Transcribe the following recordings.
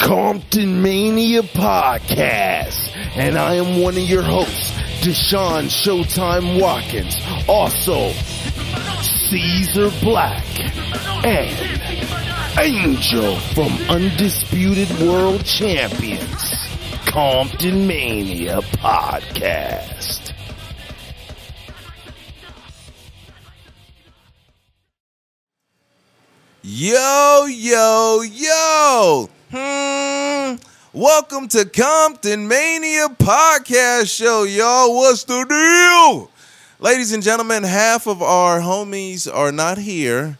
ComptonMania podcast, and I am one of your hosts, Deshaun Showtime Watkins, also Caesar Black, and Angel from Undisputed World Champions. ComptonMania podcast. Yo, yo, yo. Welcome to ComptonMania podcast show, y'all. What's the deal? Ladies and gentlemen, half of our homies are not here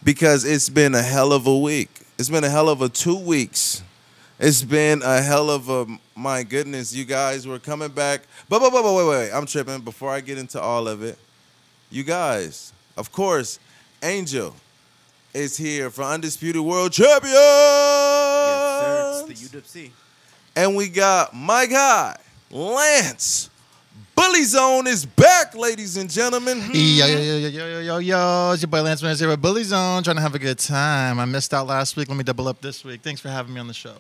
because it's been a hell of a week. It's been a hell of a 2 weeks. It's been a hell of a, my goodness, you guys were coming back. But wait, I'm tripping. Before I get into all of it, you guys, of course, Angel is here for Undisputed World Champions. Yes, sir. It's the UWC. And we got my guy, Lance. Bully Zone is back, ladies and gentlemen. Yo. It's your boy Lance Man's here with Bully Zone, trying to have a good time. I missed out last week. Let me double up this week. Thanks for having me on the show.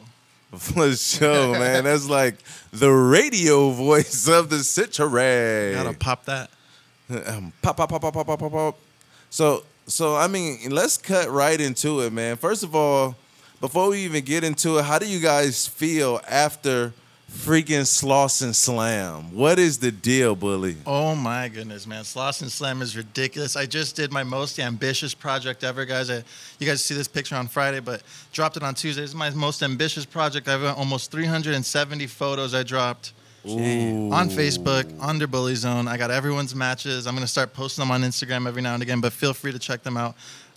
For sure, man. That's like the radio voice of the situation. Gotta pop that. Pop. So, I mean, let's cut right into it, man. First of all, before we even get into it, how do you guys feel after freaking Sloss and Slam? What is the deal, Bully? Oh, my goodness, man. Sloss and Slam is ridiculous. I just did my most ambitious project ever, guys. You guys see this picture on Friday, but dropped it on Tuesday. This is my most ambitious project ever. Almost 370 photos I dropped. Ooh. On Facebook, under Bully Zone. I got everyone's matches. I'm going to start posting them on Instagram every now and again, but feel free to check them out.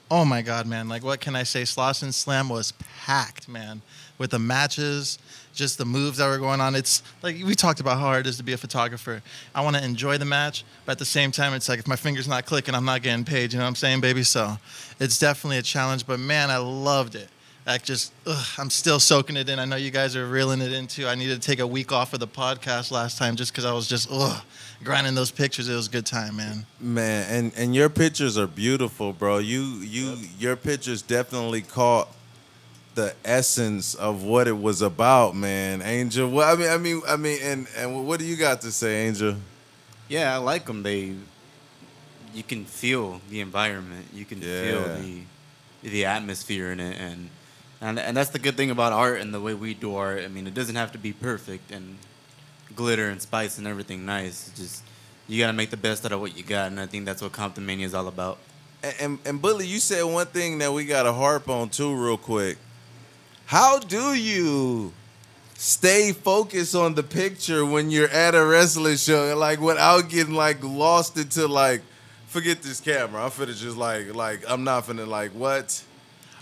Oh, my God, man. Like, what can I say? Sloss and Slam was packed, man, with the matches, just the moves that were going on. It's like we talked about how hard it is to be a photographer. I want to enjoy the match, but at the same time, it's like if my finger's not clicking, I'm not getting paid. You know what I'm saying, baby? So it's definitely a challenge, but, man, I loved it. I'm still soaking it in. I know you guys are reeling it in, too. I needed to take a week off of the podcast last time just because I was just, grinding those pictures. It was a good time, man. Man, and your pictures are beautiful, bro. Your pictures definitely caught the essence of what it was about, man. Angel, well, I mean, and what do you got to say, Angel? Yeah, I like them. You can feel the environment. You can feel the atmosphere in it, and that's the good thing about art and the way we do art. I mean, it doesn't have to be perfect and glitter and spice and everything nice. It's just you got to make the best out of what you got, and I think that's what ComptonMania is all about. And Bully, you said one thing that we got to harp on too real quick. How do you stay focused on the picture when you're at a wrestling show, like without getting like lost into like, forget this camera, I'm finna just like I'm not finna like what?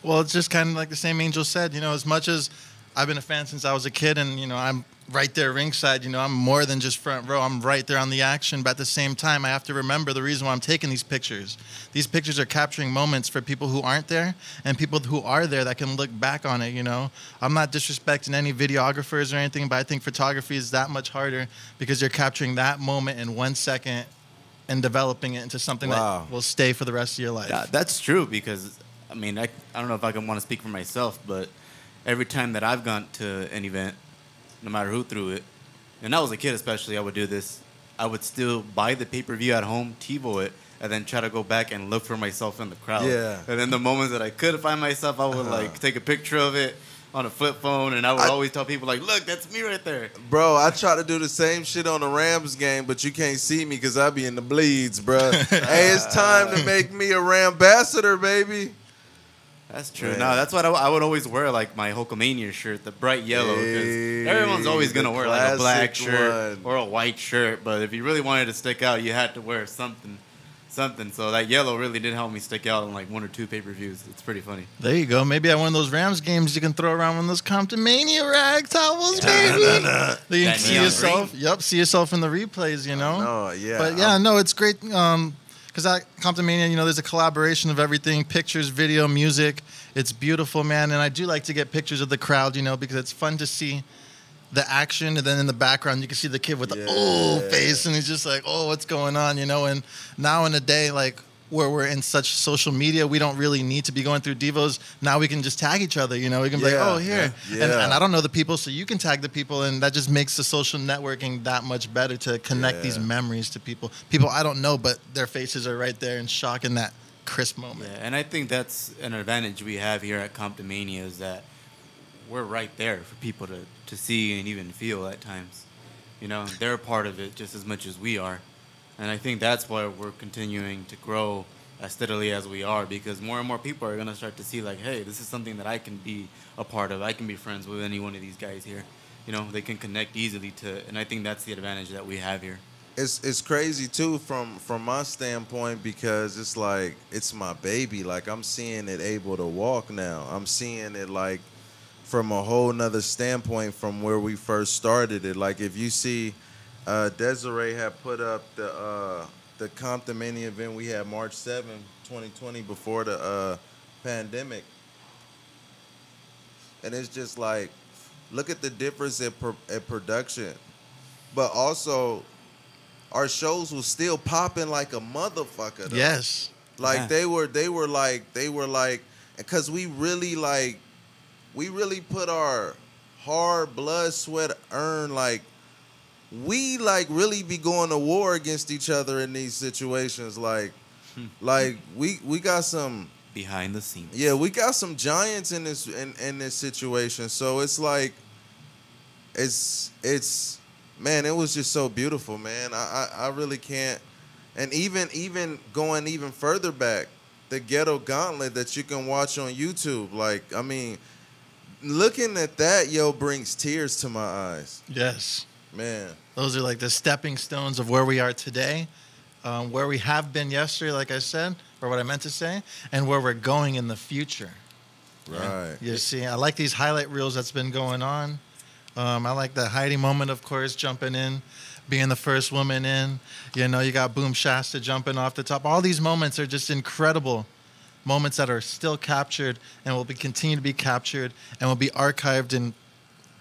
Well, it's just kind of like the same Angel said, you know, as much as I've been a fan since I was a kid and, you know, I'm right there ringside, you know, I'm more than just front row. I'm right there on the action. But at the same time, I have to remember the reason why I'm taking these pictures. These pictures are capturing moments for people who aren't there and people who are there that can look back on it, you know. I'm not disrespecting any videographers or anything, but I think photography is that much harder because you're capturing that moment in 1 second and developing it into something that will stay for the rest of your life. Yeah, that's true because, I mean, I don't know if I can want to speak for myself, but every time that I've gone to an event, no matter who threw it, and I was a kid especially, I would do this. I would still buy the pay-per-view at home, TiVo it, and then try to go back and look for myself in the crowd. Yeah. And then the moments that I could find myself, I would like take a picture of it on a flip phone, and I would always tell people like, look, that's me right there. Bro, I try to do the same shit on the Rams game, but you can't see me because I be in the bleeds, bro. Hey, it's time to make me a Rambassador, baby. That's true. Man. No, that's what I would always wear, like my Hulkamania shirt, the bright yellow, because everyone's always going to wear like a black shirt or a white shirt. But if you really wanted to stick out, you had to wear something. So that yellow really did help me stick out on like 1 or 2 pay-per-views. It's pretty funny. There you go. Maybe at one of those Rams games, you can throw around one of those ComptonMania rag towels, baby. You can see yourself. Green. Yep, see yourself in the replays, you know. No, yeah. But yeah, no, it's great. Because at ComptonMania, you know, there's a collaboration of everything, pictures, video, music. It's beautiful, man. And I do like to get pictures of the crowd, you know, because it's fun to see the action, and then in the background you can see the kid with the face, and he's just like, oh, what's going on, you know? And now in a day like where we're in such social media, we don't really need to be going through Devos. Now we can just tag each other, you know. We can be like, oh, here. Yeah. And I don't know the people, so you can tag the people, and that just makes the social networking that much better to connect these memories to people. People I don't know, but their faces are right there in shock in that crisp moment. Yeah, and I think that's an advantage we have here at ComptonMania is that we're right there for people to see and even feel at times. You know, they're a part of it just as much as we are. And I think that's why we're continuing to grow as steadily as we are, because more and more people are going to start to see, like, hey, this is something that I can be a part of. I can be friends with any one of these guys here. You know, they can connect easily to, and I think that's the advantage that we have here. It's crazy too from my standpoint, because it's like it's my baby. Like, I'm seeing it able to walk now. I'm seeing it like from a whole nother standpoint from where we first started it. Like, if you see, Desiree had put up the ComptonMania event we had March 7th, 2020, before the pandemic, and it's just like, look at the difference at production, but also our shows was still popping like a motherfucker, though. Yes. Like, they were like, because we really put our hard blood, sweat, earn, like, we like really be going to war against each other in these situations. Like we got some behind the scenes. Yeah, we got some giants in this situation. So it's like, it's man, it was just so beautiful, man. I really can't. And even going even further back, the Ghetto Gauntlet that you can watch on YouTube. Like, I mean, looking at that, brings tears to my eyes. Yes. Man. Those are like the stepping stones of where we are today, where we have been yesterday, like I said, or what I meant to say, and where we're going in the future. Right. And you see, I like these highlight reels that's been going on. I like the Heidi moment, of course, jumping in, being the first woman in. You know, you got Boom Shasta jumping off the top. All these moments are just incredible moments that are still captured and will continue to be captured and will be archived and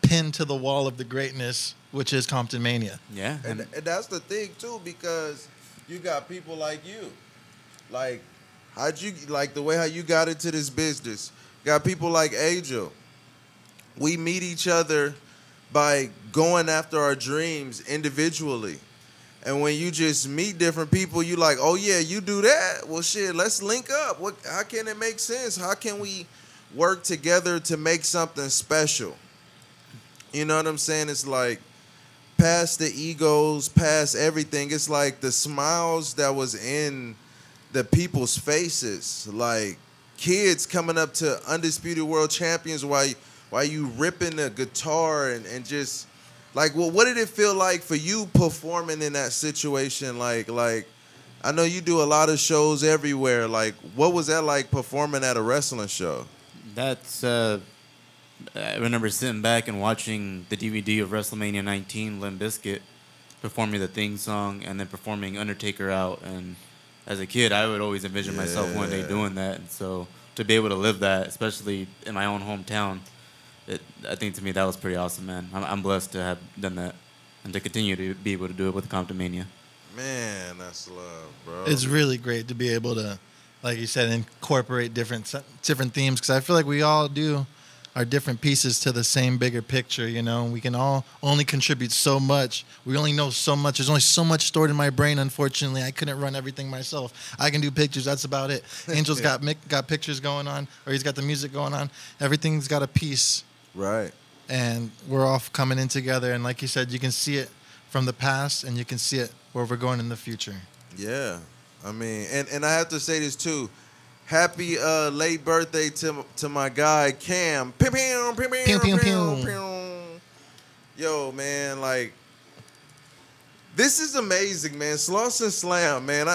pinned to the wall of the greatness, which is ComptonMania. Yeah. And that's the thing, too, because you got people like you. Like, the way how you got into this business. You got people like Angel. We meet each other by going after our dreams individually. And when you just meet different people, you like, oh, yeah, you do that? Well, shit, let's link up. How can it make sense? How can we work together to make something special? You know what I'm saying? It's like, past the egos, past everything, it's like the smiles that was in the people's faces. Like, kids coming up to Undisputed World Champions while you ripping the guitar and just, like, well, what did it feel like for you performing in that situation? Like, I know you do a lot of shows everywhere. Like, what was that like performing at a wrestling show? That's I remember sitting back and watching the DVD of WrestleMania 19, Limp Bizkit performing the theme song and then performing Undertaker out. And as a kid, I would always envision myself one day doing that. And so to be able to live that, especially in my own hometown, I think to me that was pretty awesome, man. I'm blessed to have done that and to continue to be able to do it with ComptonMania. Man, that's love, bro. It's really great to be able to, like you said, incorporate different themes, because I feel like we all do our different pieces to the same bigger picture, you know. We can all only contribute so much. We only know so much. There's only so much stored in my brain, unfortunately. I couldn't run everything myself. I can do pictures. That's about it. Angel's got pictures going on, or he's got the music going on. Everything's got a piece. Right. And we're all coming in together. And like you said, you can see it from the past, and you can see it where we're going in the future. Yeah. I mean, and I have to say this, too. Happy late birthday to my guy Cam. Pew, pew, pew, pew, pew, pew, pew. Yo, man, like, this is amazing, man. Sloss and Slam, man.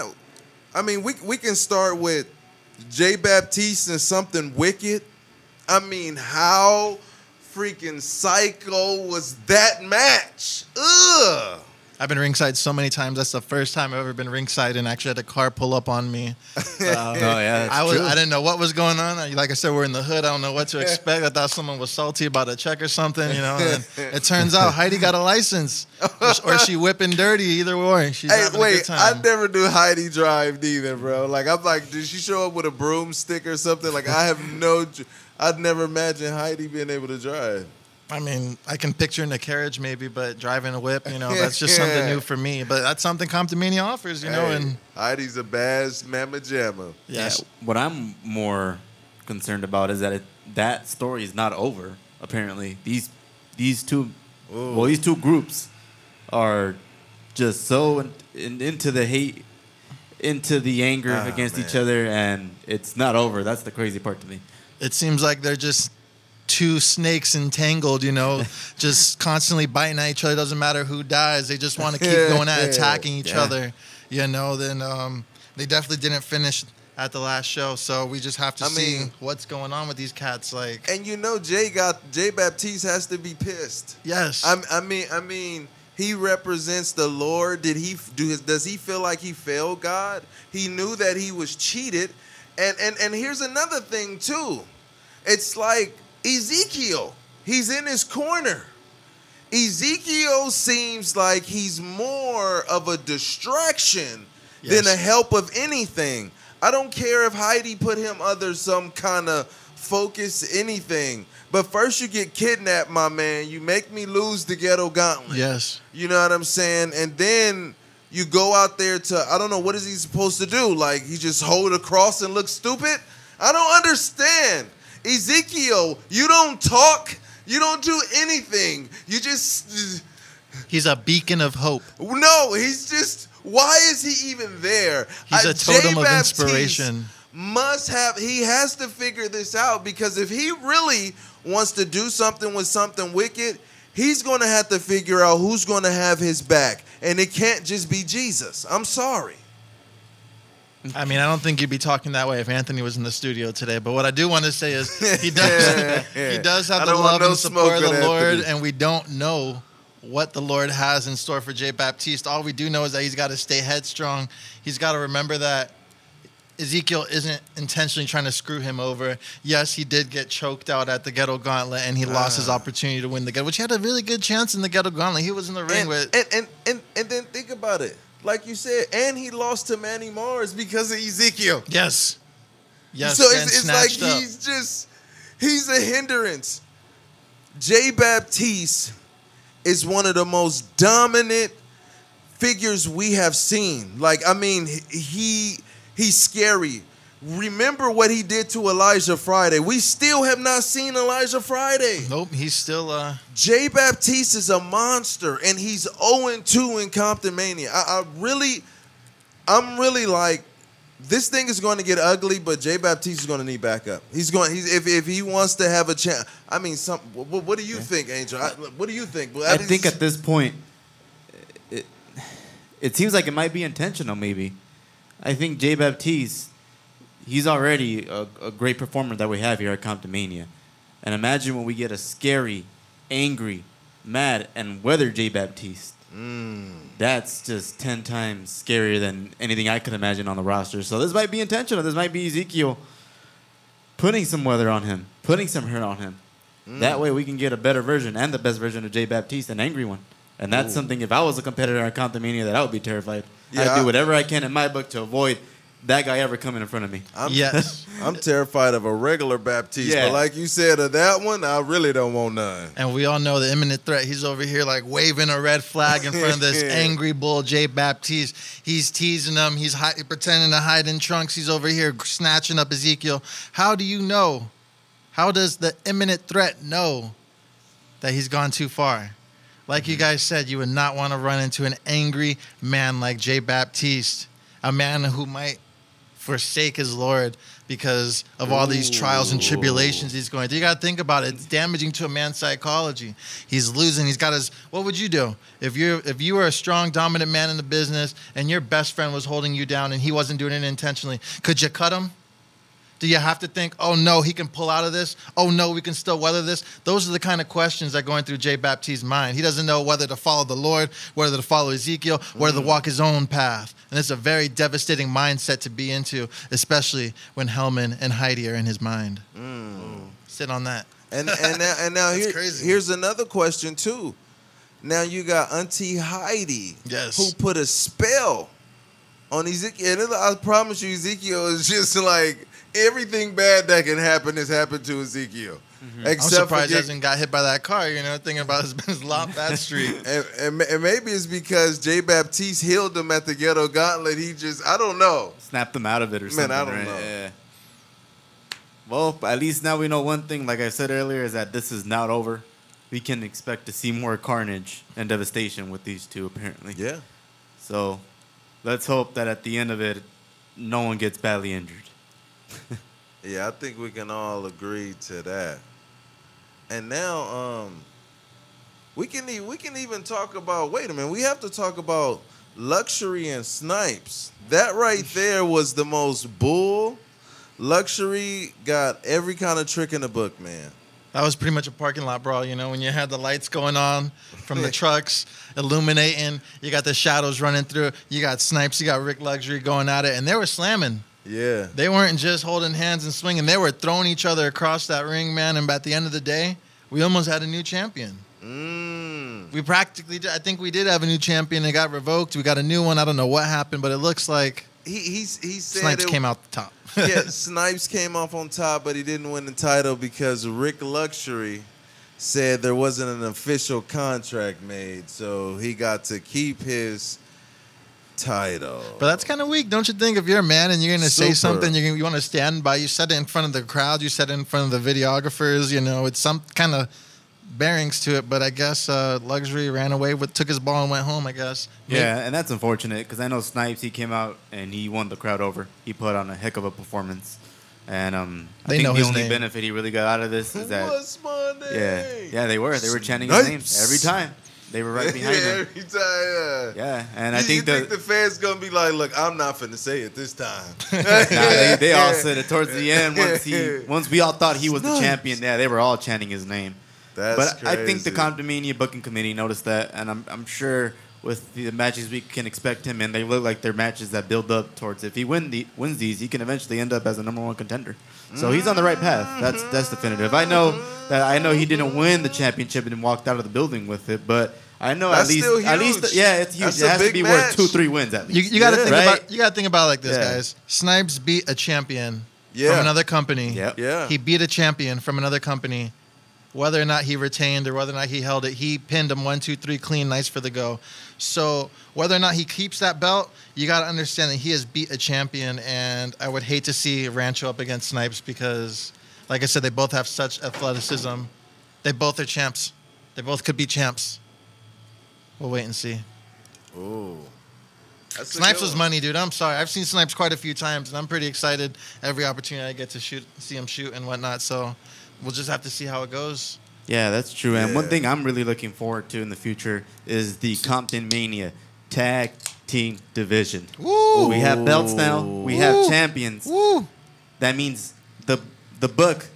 I mean, we can start with Jay Baptiste and Something Wicked. I mean, how freaking psycho was that match? Ugh. I've been ringside so many times. That's the first time I've ever been ringside and actually had a car pull up on me. I didn't know what was going on. Like I said, we're in the hood. I don't know what to expect. I thought someone was salty about a check or something, you know. And it turns out Heidi got a license, or she whipping dirty. Either way, she's having a good time. I never knew Heidi drive neither, bro. Like I'm like, did she show up with a broomstick or something? Like I'd never imagine Heidi being able to drive. I mean, I can picture in a carriage maybe, but driving a whip, you know, that's just something new for me. But that's something ComptonMania offers, you know. And Heidi's a bad mamma jamma. Yes. Yeah, what I'm more concerned about is that that story is not over. Apparently, these two groups are just so into the hate, into the anger against each other, and it's not over. That's the crazy part to me. It seems like they're just two snakes entangled, you know, just constantly biting at each other. Doesn't matter who dies. They just want to keep going at attacking each other, you know. Then they definitely didn't finish at the last show, so we just have to see what's going on with these cats. Like, and you know, Jay Baptiste has to be pissed. Yes. I mean, he represents the Lord. Does he feel like he failed God? He knew that he was cheated, and here's another thing too. It's like Ezekiel, he's in his corner. Ezekiel seems like he's more of a distraction than a help of anything. I don't care if Heidi put him under some kind of focus, anything. But first you get kidnapped, my man. You make me lose the ghetto gauntlet. Yes. You know what I'm saying? And then you go out there to, I don't know, what is he supposed to do? Like, he just hold a cross and look stupid? I don't understand. Ezekiel, you don't talk. You don't do anything. You just... He's a beacon of hope. No, he's just... Why is he even there? He's a totem of inspiration. He has to figure this out, because if he really wants to do something with something wicked, he's going to have to figure out who's going to have his back. And it can't just be Jesus. I'm sorry. I mean, I don't think you'd be talking that way if Anthony was in the studio today. But what I do want to say is he does have the love and support of the Lord, and we don't know what the Lord has in store for Jay Baptiste. All we do know is that he's got to stay headstrong. He's got to remember that Ezekiel isn't intentionally trying to screw him over. Yes, he did get choked out at the Ghetto Gauntlet, and he lost his opportunity to win the Ghetto, which he had a really good chance in the Ghetto Gauntlet. He was in the ring with... And then think about it. Like you said, and he lost to Manny Mars because of Ezekiel. Yes. Yes. So it's like he's a hindrance. Jay Baptiste is one of the most dominant figures we have seen. Like, I mean, he's scary. Remember what he did to Elijah Friday. We still have not seen Elijah Friday. Nope, he's still... Jay Baptiste is a monster, and he's 0-2 in ComptonMania. I'm really like, this thing is going to get ugly, but Jay Baptiste is going to need backup. If he wants to have a chance. I mean, what do you think, Angel? What do you think? I think at this point, it seems like it might be intentional, maybe. I think Jay Baptiste... He's already a great performer that we have here at ComptonMania. And imagine when we get a scary, angry, mad, and weathered Jay Baptiste. That's just 10 times scarier than anything I could imagine on the roster. So this might be intentional. This might be Ezekiel putting some weather on him, putting some hurt on him. That way we can get a better version and the best version of Jay Baptiste, an angry one. And that's something, if I was a competitor at ComptonMania, that I would be terrified. I'd do whatever I can in my book to avoid that guy ever coming in front of me. I'm terrified of a regular Baptiste, but like you said, of that one, I really don't want none. And we all know the imminent threat. He's over here like waving a red flag in front of this angry bull, Jay Baptiste. He's teasing him. He's pretending to hide in trunks. He's over here snatching up Ezekiel. How do you know? How does the imminent threat know that he's gone too far? Like you guys said, you would not want to run into an angry man like Jay Baptiste, a man who might forsake his Lord because of all these trials and tribulations he's going through. You got to think about it. It's damaging to a man's psychology. He's losing. He's got his... What would you do if you were a strong, dominant man in the business and your best friend was holding you down and he wasn't doing it intentionally? Could you cut him? Do you have to think, oh, no, he can pull out of this? Oh, no, we can still weather this? Those are the kind of questions that are going through J. Baptiste's mind. He doesn't know whether to follow the Lord, whether to follow Ezekiel, whether to walk his own path. And it's a very devastating mindset to be into, especially when Hellman and Heidi are in his mind. Sit on that. And now here's another question, too. Now you got Auntie Heidi, who put a spell on Ezekiel. And I promise you, Ezekiel is just like, everything bad that can happen has happened to Ezekiel. I'm surprised he hasn't got hit by that car, thinking about his lot that street. and maybe it's because J. Baptiste healed him at the Ghetto Gauntlet. He just, I don't know. Snapped him out of it or something. Man, I don't know. Yeah. Well, at least now we know one thing, like I said earlier, is that this is not over. We can expect to see more carnage and devastation with these two, apparently. Yeah. So let's hope that at the end of it, no one gets badly injured. Yeah, I think we can all agree to that. And now we can even talk about, wait a minute, we have to talk about Luxury and Snipes. That right there was the most bull. Luxury got every kind of trick in the book, man. That was pretty much a parking lot brawl, when you had the lights going on from the trucks illuminating, you got the shadows running through, you got Snipes, you got Rick Luxury going at it, and they were slamming. Yeah. They weren't just holding hands and swinging. They were throwing each other across that ring, man, and at the end of the day, we almost had a new champion. We practically did. I think we did have a new champion. It got revoked. We got a new one. I don't know what happened, but it looks like he said Snipes came out the top. Yeah, Snipes came off on top, but he didn't win the title because Rick Luxury said there wasn't an official contract made, so he got to keep his title. But that's kind of weak, don't you think? If you're a man and you're going to say something, you want to stand by, you said it in front of the crowd, you said it in front of the videographers, it's some kind of bearings to it, but I guess Luxury ran away, took his ball and went home, I guess. Yeah, and that's unfortunate because I know Snipes, he came out and he won the crowd over. He put on a heck of a performance. And I think the only benefit he really got out of this is that... What's my name? Yeah, they were chanting his name every time. They were right behind him. Every time, yeah. And I think the fans going to be like, look, I'm not finna say it this time. They all said it towards the end. Once we all thought he was the champion, they were all chanting his name. But crazy. I think the ComptonMania booking committee noticed that, and I'm sure with the matches we can expect him in, they look like they're matches that build up towards if he wins these, he can eventually end up as a #1 contender. So he's on the right path. That's definitive. I know he didn't win the championship and walked out of the building with it, but I know that's at least it's huge. That's it has to be match. worth 2-3 wins at least. You got to think about it like this, guys. Snipes beat a champion from another company. Yeah. He beat a champion from another company. Whether or not he retained or whether or not he held it, he pinned him 1, 2, 3 clean, nice for the go. So whether or not he keeps that belt, you got to understand that he has beat a champion, and I would hate to see Rancho up against Snipes because, like I said, they both have such athleticism. They both are champs. They both could be champs. We'll wait and see. Ooh. Snipes was money, dude. I'm sorry. I've seen Snipes quite a few times, and I'm pretty excited every opportunity I get to see him shoot and whatnot. So we'll just have to see how it goes. Yeah, that's true. And one thing I'm really looking forward to in the future is the ComptonMania Tag Team Division. Woo! We have belts now. We have champions. Woo! That means the book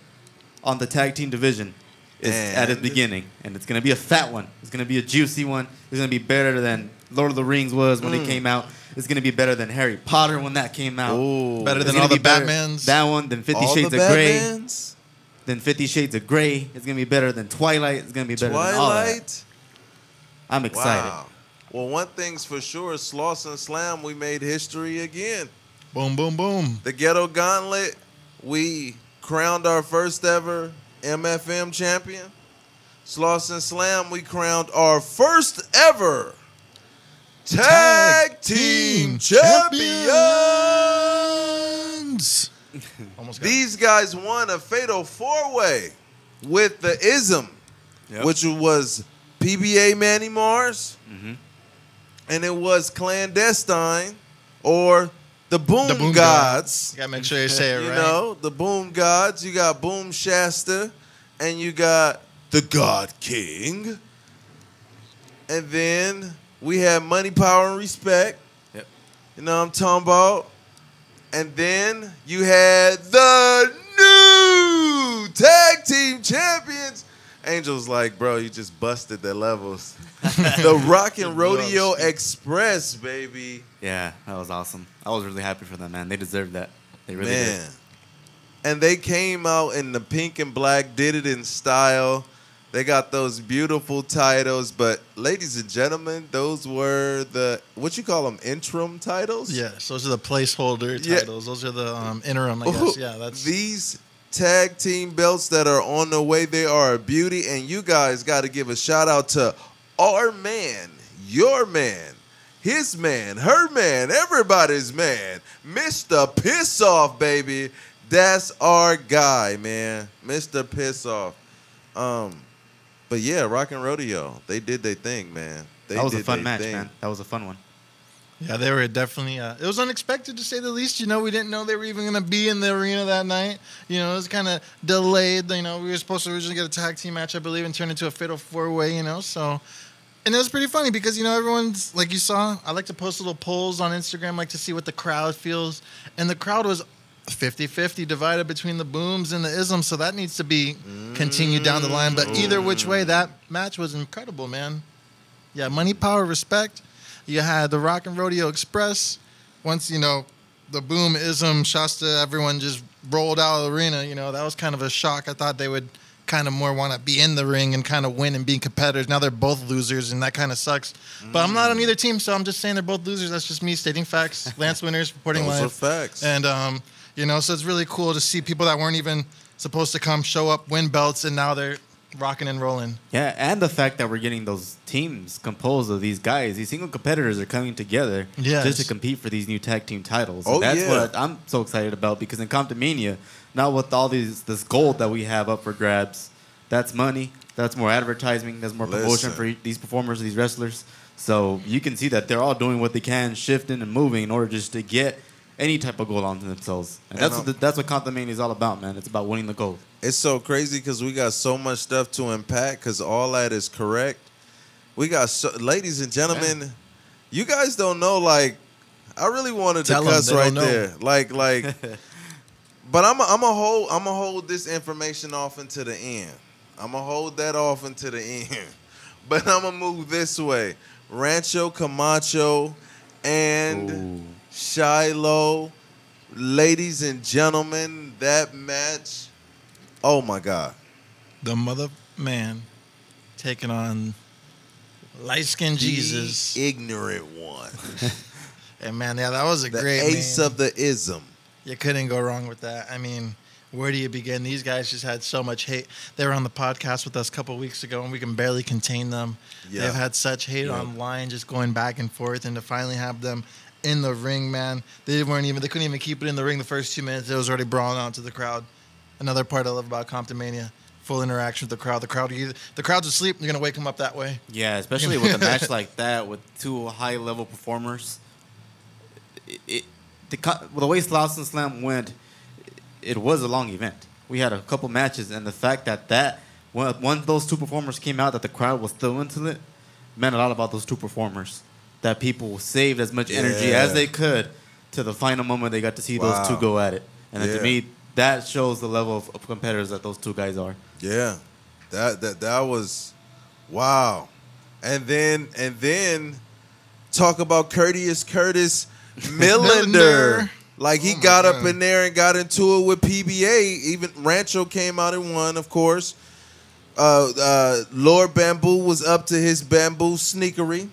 on the Tag Team Division is at its beginning. And it's going to be a fat one. It's going to be a juicy one. It's going to be better than Lord of the Rings was when it came out. It's going to be better than Harry Potter when that came out. Ooh. Better than all the Batmans. That one, than 50 Shades of Grey. Then 50 Shades of Grey. It's going to be better than Twilight. It's going to be better than all that. I'm excited. Wow. Well, one thing's for sure, Sloss and Slam, we made history again. Boom, boom, boom. The Ghetto Gauntlet, we crowned our first ever MFM champion. Sloss and Slam, we crowned our first ever Tag Team Champions. These guys won a fatal 4-way with the ISM, which was PBA Manny Mars, and it was Clandestine or the Boom Gods. You gotta make sure you say it right. You know, the Boom Gods. You got Boom Shasta, and you got the God King. And then we had Money, Power, and Respect. Yep. You know what I'm talking about? And then you had the new tag team champions. Angel's like, bro, you just busted their levels. The Rockin' Rodeo Express, baby. Yeah, that was awesome. I was really happy for them, man. They deserved that. They really did. And they came out in the pink and black, did it in style. They got those beautiful titles, but ladies and gentlemen, those were the, what you call them, interim titles? Yes, those are the placeholder titles. Those are the interim, I guess. Yeah, that's these tag team belts that are on the way. They are a beauty, and you guys got to give a shout out to our man, your man, his man, her man, everybody's man, Mr. Piss Off, baby. That's our guy, man, Mr. Piss Off. But yeah, Rockin' Rodeo, they did their thing, man. That was a fun match, man. That was a fun one. Yeah, they were definitely. It was unexpected to say the least. You know, we didn't know they were even going to be in the arena that night. You know, it was kind of delayed. You know, we were supposed to originally get a tag team match, I believe, and turn into a fatal 4-way. You know, so. And it was pretty funny because, you know, everyone's, like you saw, I like to post little polls on Instagram, like to see what the crowd feels. And the crowd was 50-50 divided between the booms and the isms, so that needs to be continued down the line. But either which way, that match was incredible, man. Yeah, money, power, respect. You had the Rockin' Rodeo Express. Once, you know, the boom ism, Shasta, everyone just rolled out of the arena. You know, that was kind of a shock. I thought they would kind of more want to be in the ring and kind of win and be competitors. Now they're both losers, and that kind of sucks. But I'm not on either team, so I'm just saying they're both losers. That's just me stating facts. Lance Winners reporting live. Those are facts. And, you know, so it's really cool to see people that weren't even supposed to come show up, win belts, and now they're rocking and rolling. Yeah, and the fact that we're getting those teams composed of these guys, these single competitors are coming together just to compete for these new tag team titles. And that's what I'm so excited about, because in ComptonMania, now with all this gold that we have up for grabs, that's money, that's more advertising, that's more promotion for these performers, these wrestlers. So you can see that they're all doing what they can, shifting and moving in order just to get any type of gold onto themselves. And that's what ComptonMania is all about, man. It's about winning the gold. It's so crazy because we got so much stuff to unpack because all that is correct. We got, ladies and gentlemen, you guys don't know, like, I really wanted to cuss right there. Like, but I'm a hold this information off into the end. I'm going to hold that off into the end. But I'm going to move this way. Rancho Camacho and Shiloh. Ladies and gentlemen, that match, oh my God. The mother man taking on light-skinned Jesus. Ignorant one. And man, yeah, that was a great ace of the ism. You couldn't go wrong with that. I mean, where do you begin? These guys just had so much hate. They were on the podcast with us a couple of weeks ago, and we can barely contain them. Yeah. They've had such hate online, just going back and forth, and to finally have them in the ring, man. They couldn't even keep it in the ring the first 2 minutes. It was already brawling out to the crowd. Another part I love about ComptonMania, full interaction with the crowd. The crowd's asleep, you're gonna wake them up that way. Yeah, especially with a match like that with two high-level performers. The way Slauson Slam went, it was a long event. We had a couple matches, and the fact that when those two performers came out, that the crowd was still into it, meant a lot about those two performers. That people saved as much energy as they could to the final moment they got to see those two go at it. And to me, that shows the level of competitors that those two guys are. Yeah, that was wow. And then talk about Curtis Millender. Like he got up in there and got into it with PBA. Even Rancho came out and won, of course. Lord Bamboo was up to his bamboo sneakery.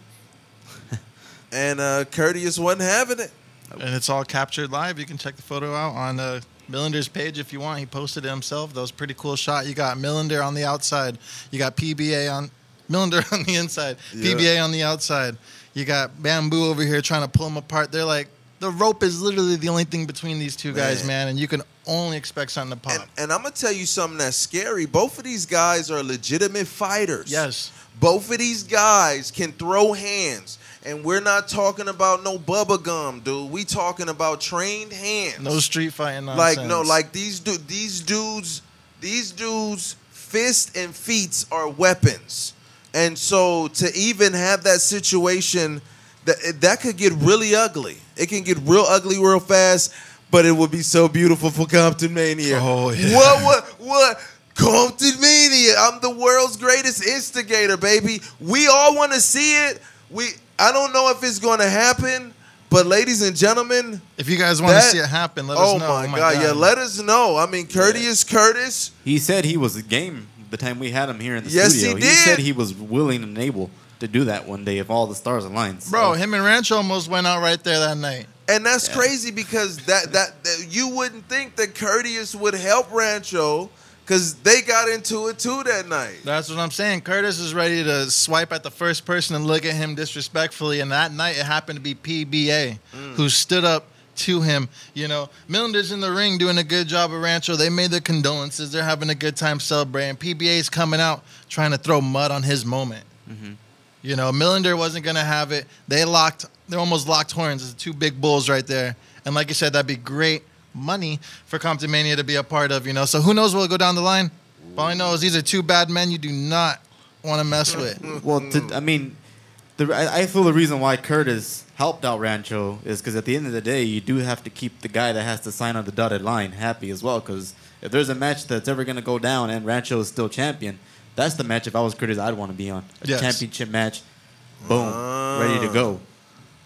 And Curtis wasn't having it. And it's all captured live. You can check the photo out on Millender's page if you want. He posted it himself. That was a pretty cool shot. You got Millender on the outside. You got PBA on Millender on the inside. Yeah. PBA on the outside. You got Bamboo over here trying to pull them apart. They're like, the rope is literally the only thing between these two guys, man. And you can only expect something to pop. And I'm going to tell you something that's scary. Both of these guys are legitimate fighters. Yes. Both of these guys can throw hands. And we're not talking about no bubba gum, dude. We talking about trained hands. No street fighting nonsense. Like these dudes, fists and feet are weapons. And so to even have that situation, that could get really ugly. It can get real ugly real fast. but it would be so beautiful for ComptonMania. Oh, yeah. What? ComptonMania. I'm the world's greatest instigator, baby. We all want to see it. I don't know if it's going to happen, but ladies and gentlemen, If you guys want to see it happen, let us know. Oh my God, yeah, let us know. I mean, Curtis. He said he was game the time we had him here in the Yes, studio. he did. He said he was willing and able to do that one day if all the stars aligned. So. Bro, him and Rancho almost went out right there that night. And that's crazy because that you wouldn't think that Curtis would help Rancho because they got into it too that night. That's what I'm saying. Curtis is ready to swipe at the first person and look at him disrespectfully. And that night, it happened to be PBA who stood up to him. You know, Millender's in the ring doing a good job at Rancho. They made their condolences. They're having a good time celebrating. PBA's coming out trying to throw mud on his moment. Mm-hmm. You know, Millender wasn't going to have it. They almost locked horns. There's two big bulls right there. And like you said, that'd be great money for ComptonMania to be a part of, you know. So who knows what will go down the line? All I know is these are two bad men you do not want to mess with. Well, I feel the reason why Curtis helped out Rancho is because at the end of the day, you do have to keep the guy that has to sign on the dotted line happy as well. Because if there's a match that's ever going to go down and Rancho is still champion, that's the match, if I was Curtis, I'd want to be on. A championship match, boom, ready to go.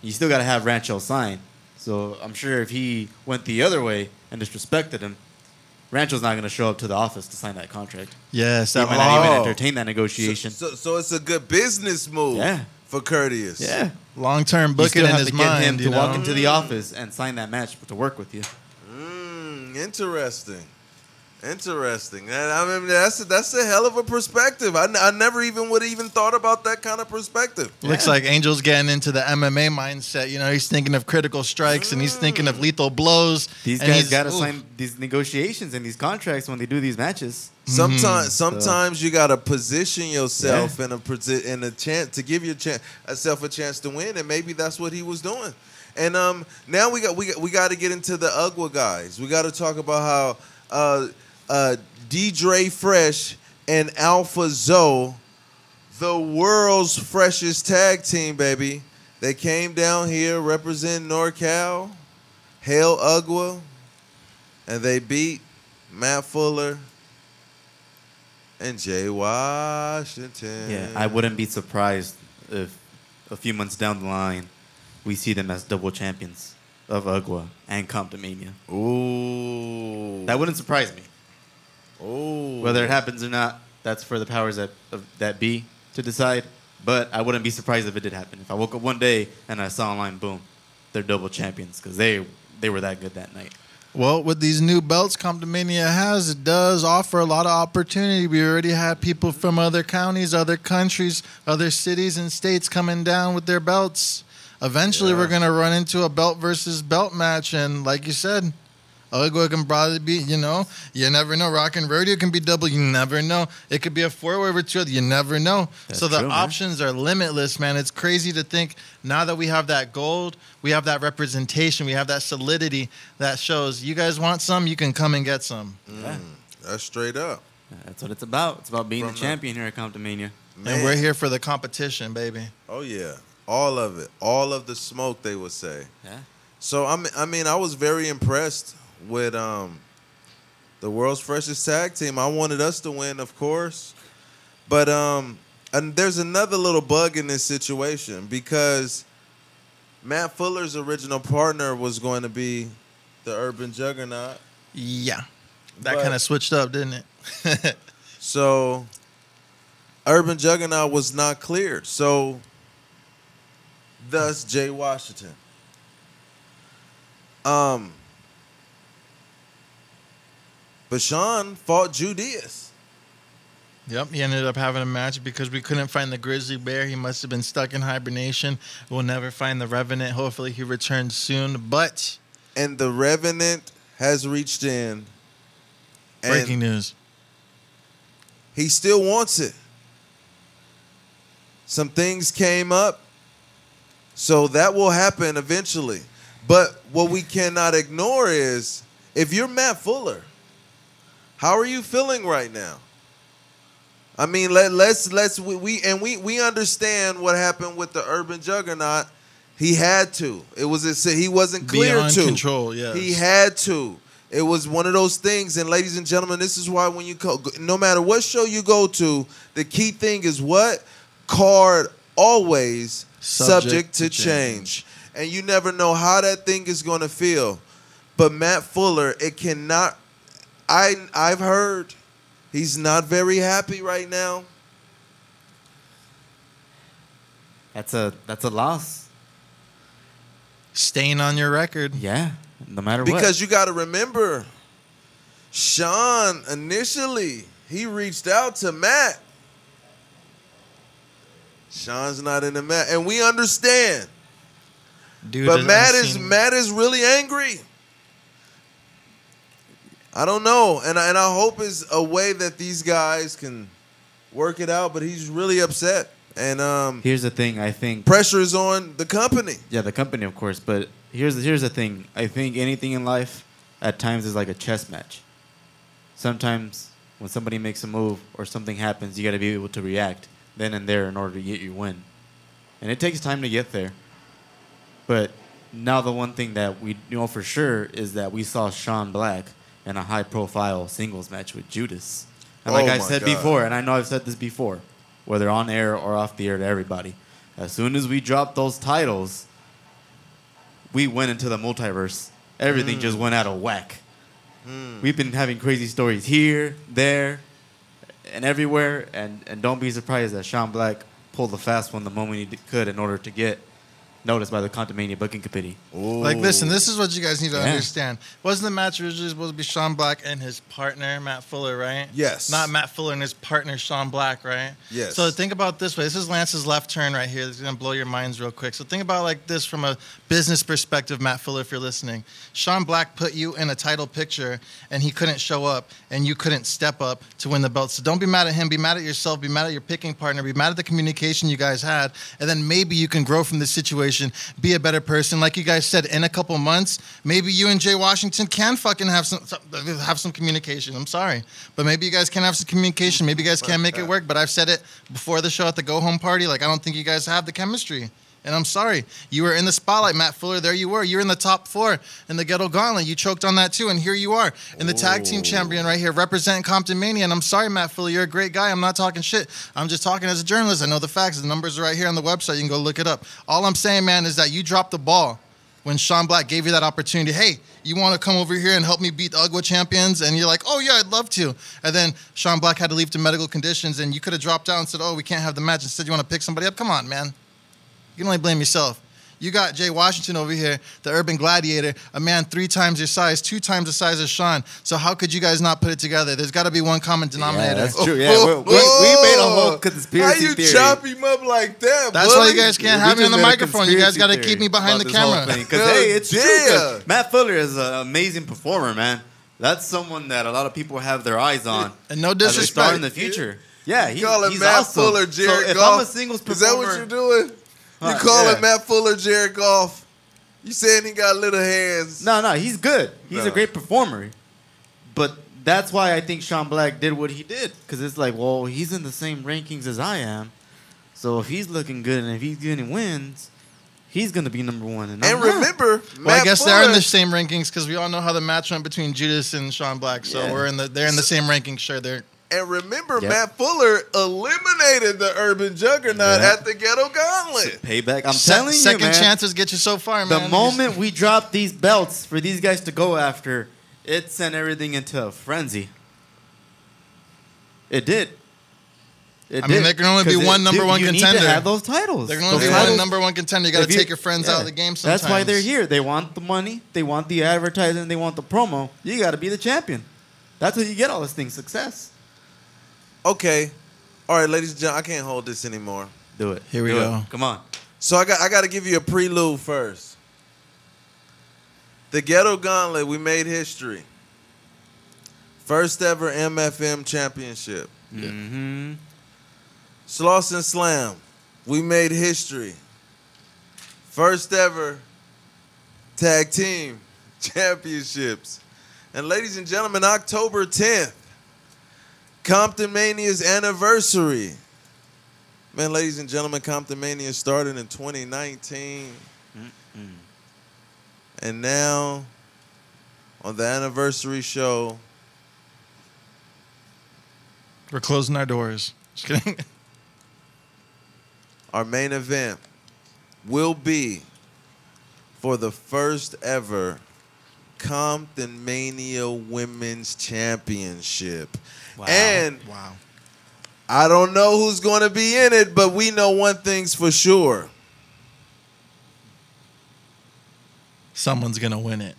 You still got to have Rancho sign. So I'm sure if he went the other way and disrespected him, Rancho's not going to show up to the office to sign that contract. Yes, He might not even entertain that negotiation. So it's a good business move for Curtis. Yeah. Long-term You booking still in have his to get mind, him you to know? walk into the office and sign that match to work with you. Interesting. And I mean, that's a hell of a perspective. I never even would have even thought about that kind of perspective. Looks like Angel's getting into the MMA mindset. You know, he's thinking of critical strikes and he's thinking of lethal blows. These and guys got to sign these negotiations and these contracts when they do these matches. Sometimes you gotta position yourself in a chance to give yourself a chance to win, and maybe that's what he was doing. And now we got to get into the UGWA guys. We got to talk about how D-Dre Fresh and Alpha Zoe, the world's freshest tag team, baby. They came down here representing NorCal, Hail UGWA, and they beat Matt Fuller and Jay Washington. Yeah, I wouldn't be surprised if a few months down the line we see them as double champions of UGWA and ComptonMania. Ooh. That wouldn't surprise me. Ooh. Whether it happens or not, that's for the powers that be to decide. But I wouldn't be surprised if it did happen. If I woke up one day and I saw online, boom, they're double champions because they were that good that night. Well, with these new belts ComptonMania has, it does offer a lot of opportunity. We already had people from other counties, other countries, other cities and states coming down with their belts. Eventually, we're going to run into a belt versus belt match. And like you said, UGWA can probably be, you know, you never know. Rock and Rodeo can be double. You never know. It could be a four-way with two. You never know. That's so the true, options are limitless, man. It's crazy to think now that we have that gold, we have that representation, we have that solidity that shows you guys want some, you can come and get some. That's straight up. That's what it's about. It's about being the champion here at ComptonMania. And we're here for the competition, baby. Oh, yeah. All of it. All of the smoke, they would say. Yeah. So, I mean, I was very impressed with the world's freshest tag team. I wanted us to win, of course. But and there's another little bug in this situation because Matt Fuller's original partner was going to be the Urban Juggernaut. Yeah. That But- kind of switched up, didn't it? So Urban Juggernaut was not cleared. So thus Jay Washington. Bashan fought Judeus. Yep, he ended up having a match because we couldn't find the grizzly bear. He must have been stuck in hibernation. We'll never find the Revenant. Hopefully he returns soon. But And the Revenant has reached in. And breaking news. he still wants it. Some things came up. So that will happen eventually. But what we cannot ignore is if you're Matt Fuller, how are you feeling right now? I mean, we understand what happened with the Urban Juggernaut. He had to. It was he wasn't clear Beyond to. control, yes. He had to. It was one of those things. And ladies and gentlemen, this is why when you go, no matter what show you go to, the key thing is what? Card always subject to change. And you never know how that thing is going to feel. But Matt Fuller, it cannot. I've heard he's not very happy right now. That's a loss. Stain on your record. Yeah, no matter what. Because you got to remember, Sean initially he reached out to Matt. Sean's not in the match, and we understand. Dude, But Matt is really angry. I don't know, and I hope it's a way that these guys can work it out. But he's really upset, and here's the thing. I think pressure is on the company. Yeah, the company, of course. But here's the thing. I think anything in life, at times, is like a chess match. Sometimes when somebody makes a move or something happens, you got to be able to react then and there in order to get your win, and it takes time to get there. But now the one thing that we know for sure is that we saw Sean Black in a high-profile singles match with Judas. And like I said before, and I know I've said this before, whether on air or off the air to everybody, as soon as we dropped those titles, we went into the multiverse. Everything just went out of whack. We've been having crazy stories here, there, and everywhere, and don't be surprised that Sean Black pulled the fast one the moment he could in order to get noticed by the ComptonMania booking committee. Like, listen, this is what you guys need to understand. Wasn't the match originally supposed to be Sean Black and his partner, Matt Fuller, right? Yes. Not Matt Fuller and his partner, Sean Black, right? Yes. So think about it this way. This is Lance's left turn right here. It's going to blow your minds real quick. So think about it like this from a business perspective, Matt Fuller, if you're listening. Sean Black put you in a title picture, and he couldn't show up, and you couldn't step up to win the belt. So don't be mad at him. Be mad at yourself. Be mad at your picking partner. Be mad at the communication you guys had, and then maybe you can grow from this situation, be a better person. Like you guys said, in a couple months, maybe you and Jay Washington can fucking have some communication. I'm sorry, but maybe you guys can have some communication. Maybe you guys can make it work. But I've said it before the show at the go home party. Like, I don't think you guys have the chemistry. And I'm sorry. You were in the spotlight, Matt Fuller. There you were. You're in the top 4 in the Ghetto Gauntlet. You choked on that too, and here you are in the tag team champion right here, representing ComptonMania. And I'm sorry, Matt Fuller. You're a great guy. I'm not talking shit. I'm just talking as a journalist. I know the facts. The numbers are right here on the website. You can go look it up. All I'm saying, man, is that you dropped the ball when Sean Black gave you that opportunity. Hey, you want to come over here and help me beat the UGWA champions? And you're like, oh, yeah, I'd love to. And then Sean Black had to leave to medical conditions, and you could have dropped out and said, oh, we can't have the match. Instead, you want to pick somebody up? Come on, man. You can only blame yourself. You got Jay Washington over here, the urban gladiator, a man 3 times your size, 2 times the size of Sean. So how could you guys not put it together? There's got to be one common denominator. Yeah, that's true. Yeah, we made a whole conspiracy theory. How you chop him up like that? That's buddy? why you guys can't have me on the microphone. You guys got to keep me behind the camera. Because hey, it's true. 'Cause Matt Fuller is an amazing performer, man. That's someone that a lot of people have their eyes on. And no as a disrespect. star in the future. Yeah, he's Matt awesome. Fuller, Jared so if Goff. I'm a singles performer, Is that what you're doing? You calling Matt Fuller Jared Goff? You saying he got little hands? No, he's good. He's a great performer. But that's why I think Sean Black did what he did. Because it's like, well, he's in the same rankings as I am. So if he's looking good and if he's getting wins, he's going to be number 1. And remember, well, I guess Fuller, they're in the same rankings because we all know how the match went between Judas and Sean Black. So they're in the same rankings. Sure, they're. And remember, Matt Fuller eliminated the Urban Juggernaut at the Ghetto Gauntlet. Payback. I'm telling you, Second man. chances get you so far, man. The moment we dropped these belts for these guys to go after, it sent everything into a frenzy. It did. I mean, there can only be one number one contender. You need to have those titles. There can only be one number one contender. You got to take your friends out of the game sometimes. That's why they're here. They want the money. They want the advertising. They want the promo. You got to be the champion. That's how you get all this thing, success. Okay. All right, ladies and gentlemen, I can't hold this anymore. Do it. Here we go. Come on. So I got to give you a prelude first. The Ghetto Gauntlet, we made history. First ever MFM championship. Mm-hmm. Sloss and Slam, we made history. First ever tag team championships. And ladies and gentlemen, October 10th, ComptonMania's anniversary. Man, ladies and gentlemen, ComptonMania started in 2019. And now, on the anniversary show, We're closing our doors. Just kidding. our main event will be for the first ever ComptonMania Women's Championship. Wow. And Wow. I don't know who's going to be in it, but we know one thing's for sure. Someone's going to win it.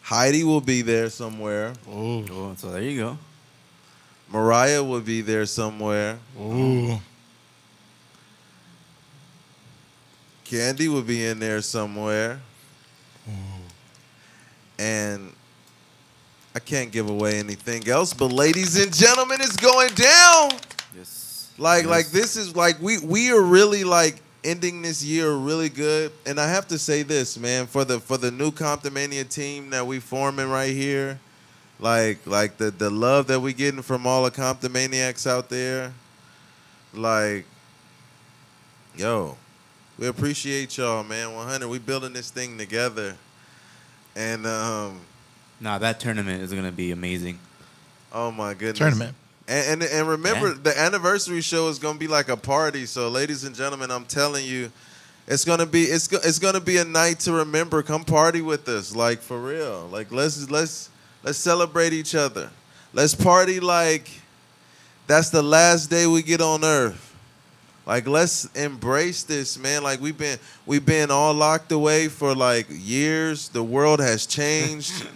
Heidi will be there somewhere. Oh, so there you go. Mariah will be there somewhere. Ooh. Candy will be in there somewhere. And I can't give away anything else, but ladies and gentlemen, it's going down. Yes. Like this is like we are really like ending this year really good. And I have to say this, man, for the new ComptonMania team that we forming right here, like the love that we getting from all the ComptonManiacs out there, like, yo, we appreciate y'all, man. 100. We building this thing together. And Nah, that tournament is gonna be amazing. oh my goodness. Tournament. And remember, Yeah. the anniversary show is gonna be like a party. So, ladies and gentlemen, I'm telling you, it's gonna be a night to remember. Come party with us, like for real. Like let's celebrate each other. Let's party like that's the last day we get on earth. Like let's embrace this, man. Like we've been all locked away for like years. The world has changed.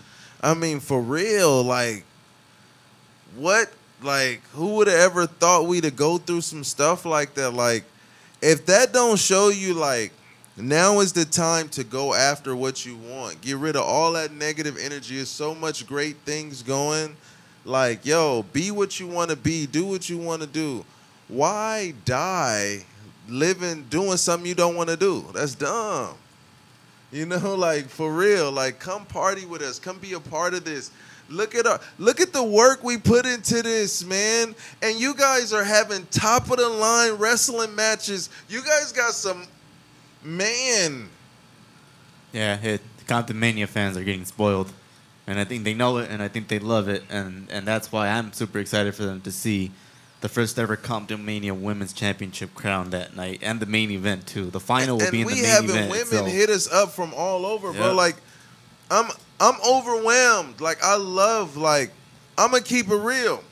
I mean, for real. Like what? Like, who would have ever thought we'd have go through some stuff like that? Like, if that don't show you, like, now is the time to go after what you want. Get rid of all that negative energy. There's so much great things going. Like, yo, be what you want to be. Do what you want to do. Why die living, doing something you don't want to do? That's dumb. You know, like, for real. Like, come party with us. Come be a part of this. Look at the work we put into this, man. And you guys are having top of the line wrestling matches. You guys got some, man. Yeah, the ComptonMania fans are getting spoiled, and I think they know it, and I think they love it, and that's why I'm super excited for them to see the first ever ComptonMania Women's Championship crown that night, and the main event too. The final will be in the main event. And we having women itself. hit us up from all over, bro. Yep. Like, I'm overwhelmed. Like, I love, like, I'm going to keep it real.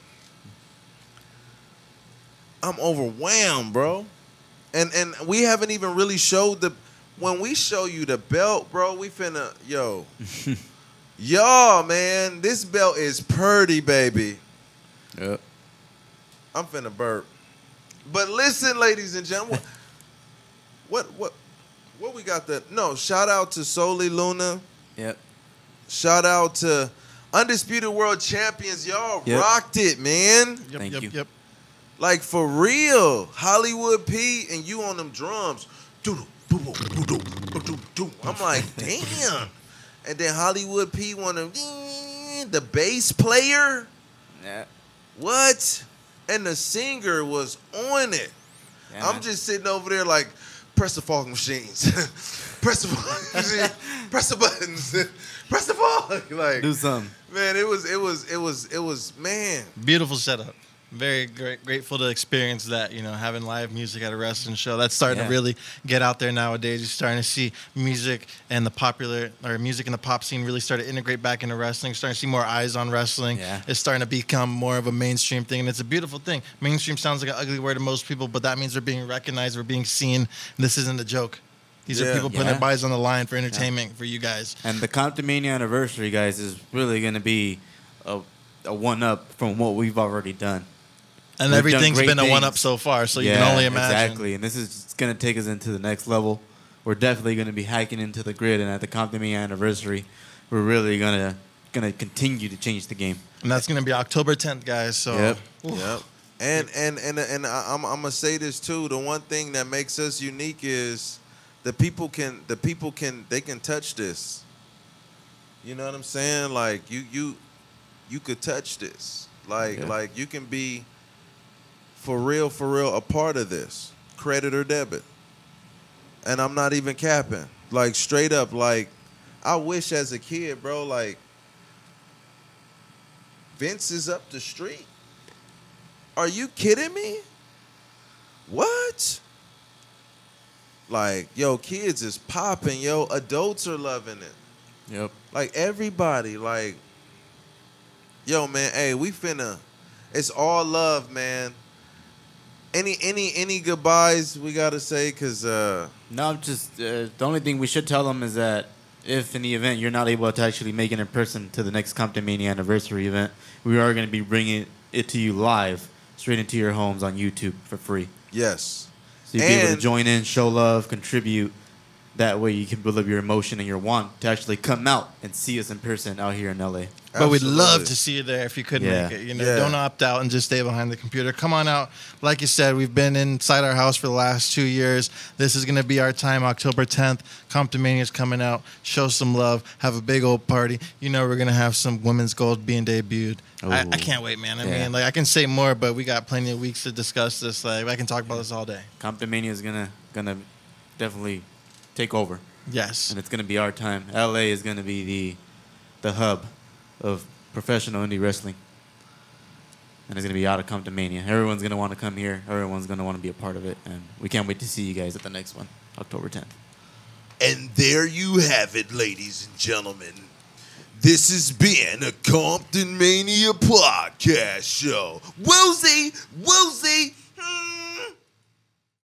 I'm overwhelmed, bro. And we haven't even really showed when we show you the belt, bro, we finna, yo. Y'all, man, this belt is purdy, baby. Yep. I'm finna burp. But listen, ladies and gentlemen, what we got that? No, shout out to Soli Luna. Yep. Shout out to Undisputed World Champions. Y'all Yep. rocked it, man. Thank you. Yep. Like, for real. Hollywood P and you on them drums. I'm like, damn. And then Hollywood P wanted the bass player. Yeah. What? And the singer was on it. Yeah, I'm man. just sitting over there like, press the fog machines. Press the fog machines. Press the buttons. Press the fog. Like, Do something. man, it was, man. Beautiful setup. Very grateful to experience that, having live music at a wrestling show. That's starting to really get out there nowadays. You're starting to see music and the pop scene really start to integrate back into wrestling. Starting to see more eyes on wrestling. Yeah. It's starting to become more of a mainstream thing, and it's a beautiful thing. Mainstream sounds like an ugly word to most people, but that means we're being recognized, we're being seen. This isn't a joke. These are people putting their bodies on the line for entertainment for you guys. And the ComptonMania anniversary, guys, is really going to be a one-up from what we've already done. And We've everything's done great been a one-up things. so far, so you can only imagine. Exactly, and this is going to take us into the next level. We're definitely going to be hiking into the grid, and at the ComptonMania anniversary, we're really going to continue to change the game. And that's going to be October 10th, guys. So, Yep. And I'm gonna say this too. The one thing that makes us unique is the people can touch this. You know what I'm saying? Like you could touch this. Like you can be for real a part of this, credit or debit. And I'm not even capping. Like straight up, like I wish as a kid, bro, like Vince is up the street. Are you kidding me? What? Like, yo, kids is popping, yo. Adults are loving it. Yep. Like everybody, like, yo, man, hey, we finna. It's all love, man. Any goodbyes we gotta say? Cause No, I'm just the only thing we should tell them is that if in the event you're not able to actually make it in person to the next ComptonMania anniversary event, we are going to be bringing it to you live, straight into your homes on YouTube for free. yes, So you'll be able to join in, show love, contribute. That way you can build up your emotion and your want to actually come out and see us in person out here in LA. But we'd love absolutely. to see you there if you could Yeah. make it. You know, Yeah. don't opt out and just stay behind the computer. Come on out. Like you said, we've been inside our house for the last 2 years. This is going to be our time, October 10th. ComptonMania's coming out. Show some love. Have a big old party. You know we're going to have some women's gold being debuted. I Ooh. can't wait, man. I Yeah. mean, like I can say more, but we got plenty of weeks to discuss this. Like I can talk about this all day. ComptonMania is gonna definitely take over, Yes. and it's gonna be our time. LA is gonna be the hub of professional indie wrestling, and it's gonna be out of ComptonMania. Everyone's gonna want to come here. Everyone's gonna want to be a part of it, and we can't wait to see you guys at the next one, October 10th. And there you have it, ladies and gentlemen. This has been a ComptonMania podcast show. Woolsey, Woolsey,